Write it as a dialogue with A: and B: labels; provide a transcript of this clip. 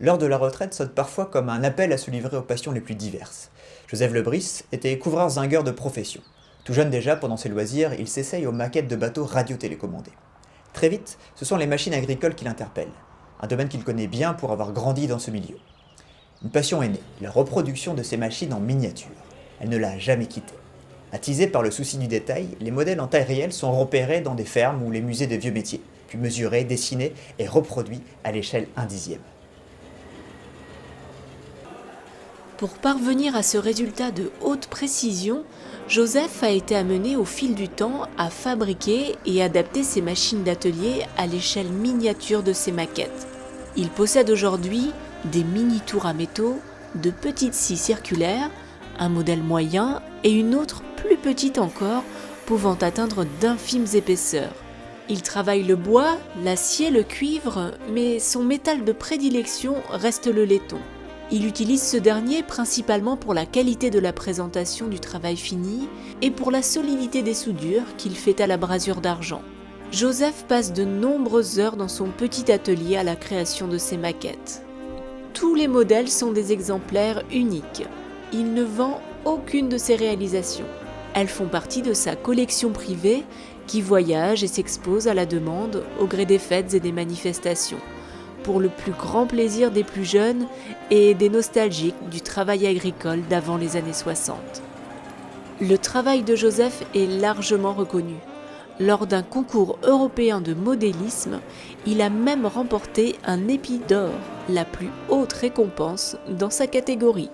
A: L'heure de la retraite sonne parfois comme un appel à se livrer aux passions les plus diverses. Joseph Lebris était couvreur zingueur de profession. Tout jeune déjà, pendant ses loisirs, il s'essaye aux maquettes de bateaux radiotélécommandés. Très vite, ce sont les machines agricoles qui l'interpellent, un domaine qu'il connaît bien pour avoir grandi dans ce milieu. Une passion est née, la reproduction de ces machines en miniature. Elle ne l'a jamais quittée. Attisés par le souci du détail, les modèles en taille réelle sont repérés dans des fermes ou les musées des vieux métiers, puis mesurés, dessinés et reproduits à l'échelle 1/10.
B: Pour parvenir à ce résultat de haute précision, Joseph a été amené au fil du temps à fabriquer et adapter ses machines d'atelier à l'échelle miniature de ses maquettes. Il possède aujourd'hui des mini-tours à métaux, de petites scies circulaires, un modèle moyen et une autre plus petite encore, pouvant atteindre d'infimes épaisseurs. Il travaille le bois, l'acier, le cuivre, mais son métal de prédilection reste le laiton. Il utilise ce dernier principalement pour la qualité de la présentation du travail fini et pour la solidité des soudures qu'il fait à la brasure d'argent. Joseph passe de nombreuses heures dans son petit atelier à la création de ses maquettes. Tous les modèles sont des exemplaires uniques. Il ne vend aucune de ses réalisations. Elles font partie de sa collection privée qui voyage et s'expose à la demande au gré des fêtes et des manifestations, pour le plus grand plaisir des plus jeunes et des nostalgiques du travail agricole d'avant les années 60. Le travail de Joseph est largement reconnu. Lors d'un concours européen de modélisme, il a même remporté un épi d'or, la plus haute récompense dans sa catégorie.